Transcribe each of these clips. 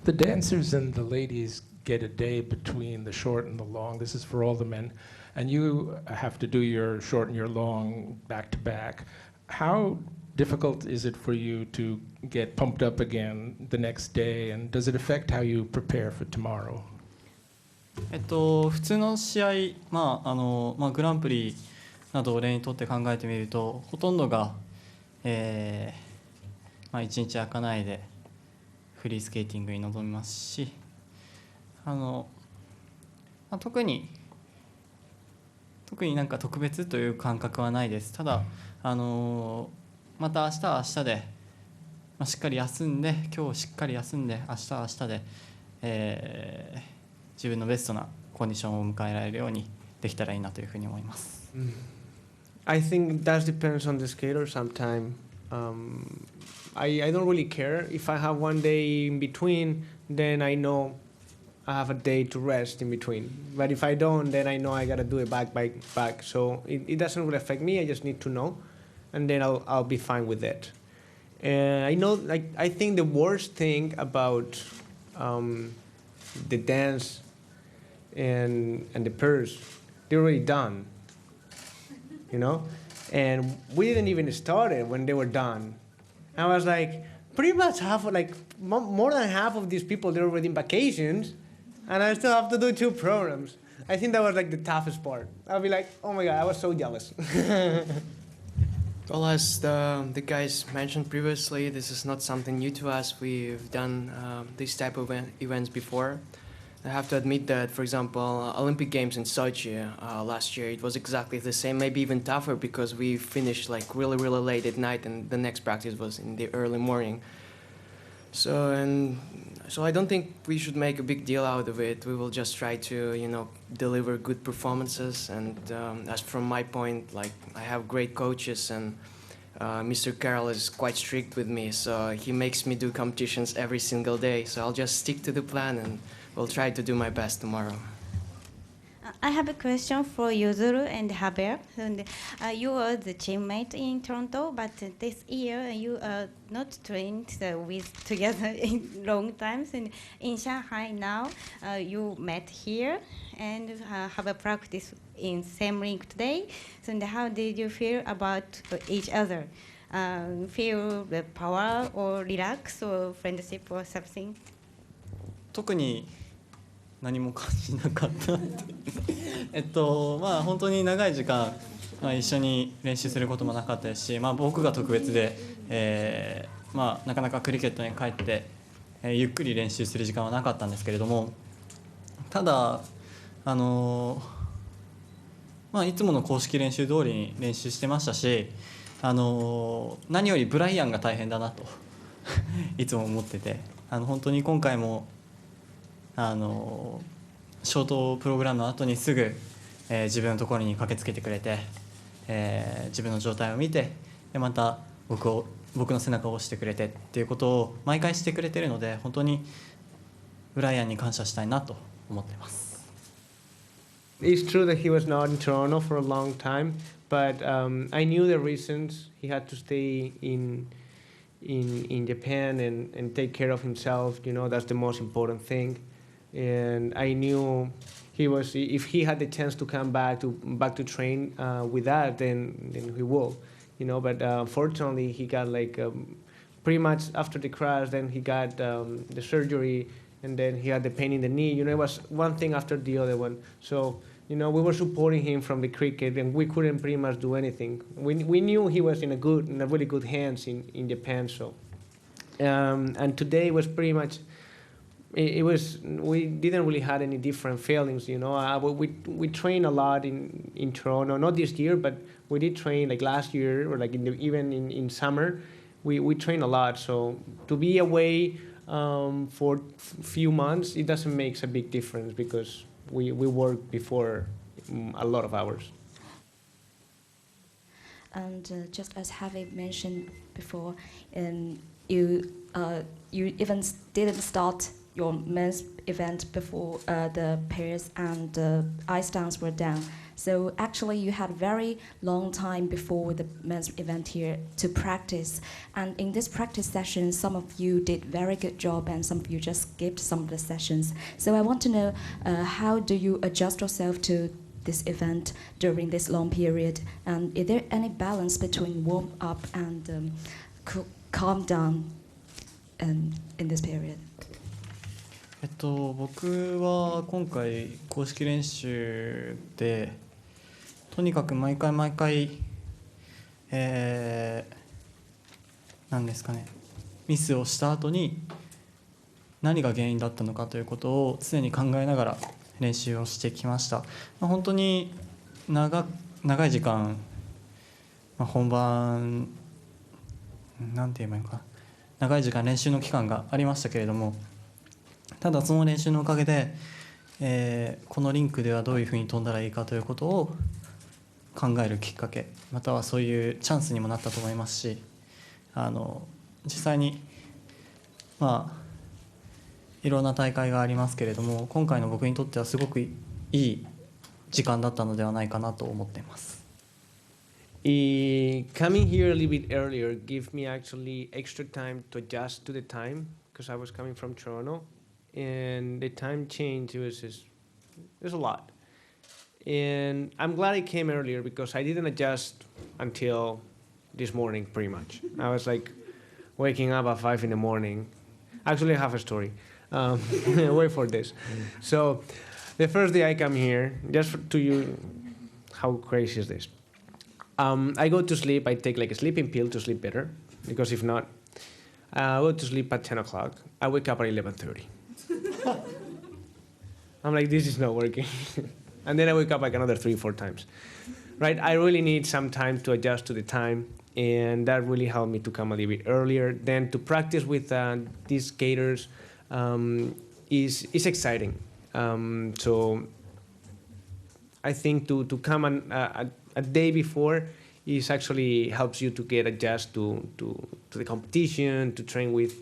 The dancers and the ladies get a day between the short and the long. This is for all the men. And you have to do your short and your long back to back. How difficult is it for you to get pumped up again the next day? And does it affect how you prepare for tomorrow? 普通の試合、グランプリなどを例にとって考えてみると、ほとんどが、1日空かないでフリースケーティングに臨みますし、特になんか特別という感覚はないです。ただ、また明日は明日で、しっかり休んで、今日しっかり休んで、明日は明日で、自分のベストなコンディションを迎えられるようにできたらいいなというふうに思います。I think that depends on the skater sometime. I don't really care. If I have one day in between, then I know I have a day to rest in between. But if I don't, then I know I gotta do it back. So it doesn't really affect me. I just need to know, and then I'll be fine with it. And I know, like, I think the worst thing about the dance and the pairs, they're already done. You know, and we didn't even start it when they were done. I was like, pretty much more than half of these people, they're already in vacations, and I still have to do 2 programs. I think that was like the toughest part. I'll be like, oh my God, I was so jealous. Well, as the guys mentioned previously, this is not something new to us. We've done this type of events before. I have to admit that, for example, Olympic Games in Sochi last year, it was exactly the same, maybe even tougher because we finished like really late at night and the next practice was in the early morning. So I don't think we should make a big deal out of it. We will just try to, deliver good performances. And as from my point, like I have great coaches and Mr. Carroll is quite strict with me, so he makes me do competitions every single day. So I'll just stick to the plan and will try to do my best tomorrow. I have a question for Yuzuru and Haber. You were the teammate in Toronto, but this year you are not trained together in long times. And in Shanghai now, you met here and have a practice in same rink today. So how did you feel about each other? Feel the power or relax or friendship or something? 特に何も感じなかった本当に長い時間、一緒に練習することもなかったですし、僕が特別で、なかなかクリケットに帰って、ゆっくり練習する時間はなかったんですけれども、ただいつもの公式練習通りに練習してましたし、何よりブライアンが大変だなといつも思ってて、本当に今回もショートプログラムの後にすぐ、自分のところに駆けつけてくれて、自分の状態を見て、でまた僕の背中を押してくれてっていうことを毎回してくれてるので、本当にブライアンに感謝したいなと思ってます。It's true that he was not in Toronto for a long time, but I knew the reasons he had to stay in Japan and take care of himself. That's the most important thing. And I knew if he had the chance to come back to train with that, then he will, But unfortunately, he got pretty much after the crash. Then he got the surgery, and then he had the pain in the knee. It was one thing after the other one. So we were supporting him from the cricket, and we couldn't pretty much do anything. We knew he was in a really good hands in Japan. So and today was pretty much. We didn't really had any different feelings, We trained a lot in Toronto, not this year, but we did train like last year or like even in summer. We trained a lot, so to be away for a few months, it doesn't make a big difference because we worked before a lot of hours. And just as Javi mentioned before, you even didn't start your men's event before the pairs and the ice dance were done. So actually, you had a very long time before the men's event here to practice. And in this practice session, some of you did very good job, and some of you just skipped some of the sessions. So I want to know, how do you adjust yourself to this event during this long period? And is there any balance between warm up and calm down in this period? 僕は今回公式練習でとにかく毎回なんですかね、ミスをした後に何が原因だったのかということを常に考えながら練習をしてきました。本当に長い時間、本番なんて言えばいいのかな、長い時間練習の期間がありましたけれども、ただその練習のおかげで、このリンクではどういうふうに飛んだらいいかということを考えるきっかけ、またはそういうチャンスにもなったと思いますし、実際にいろんな大会がありますけれども、今回の僕にとってはすごくいい時間だったのではないかなと思っています。Coming here a little bit earlier gave me actually extra time to adjust to the time, because I was coming from Toronto, and the time change was a lot. And I'm glad I came earlier because I didn't adjust until this morning, pretty much. I was like waking up at 5 in the morning. Actually, I have a story. Wait for this. So the first day I come here, just to you, how crazy is this? I go to sleep. I take like a sleeping pill to sleep better, because if not, I go to sleep at 10 o'clock. I wake up at 11:30. I'm like, this is not working. And then I wake up like another 3-4 times. Right? I really need some time to adjust to the time, and that really helped me to come a little bit earlier. Then to practice with these skaters is exciting. So I think to come a day before is actually helps you to get adjust to the competition, to train with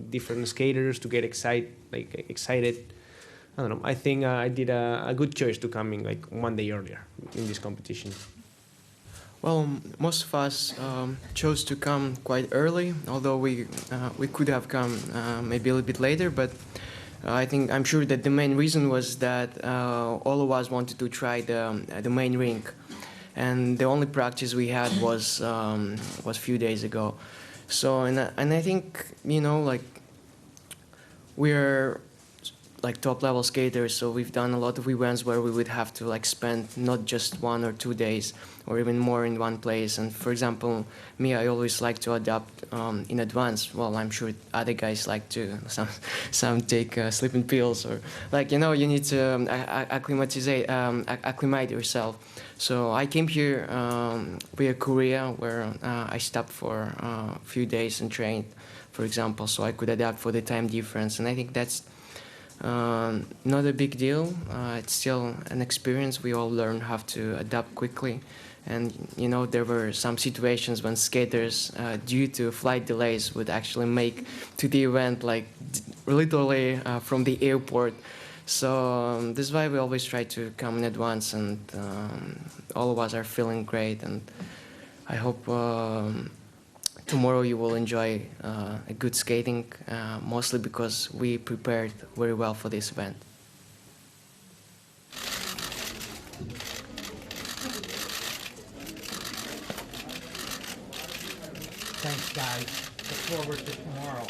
different skaters, to get excited. I don't know. I think I did a good choice to come in like one day earlier in this competition. Well, most of us chose to come quite early, although we could have come maybe a little bit later. But I'm sure that the main reason was that all of us wanted to try the main rink, and the only practice we had was a few days ago. So and I think, you know, like, we're like top level skaters, so we've done a lot of events where we would have to like spend not just 1 or 2 days or even more in one place. And for example, me, I always like to adapt in advance. Well, I'm sure other guys like to some take sleeping pills, or like, you know, you need to acclimate yourself. So I came here via Korea, where I stopped for a few days and trained, for example, so I could adapt for the time difference. And I think that's not a big deal. It's still an experience. We all learn how to adapt quickly. And, you know, there were some situations when skaters, due to flight delays, would actually make to the event, like, literally from the airport. So this is why we always try to come in advance, and all of us are feeling great. And I hope tomorrow you will enjoy a good skating, mostly because we prepared very well for this event. Thanks, guys. Look forward to tomorrow.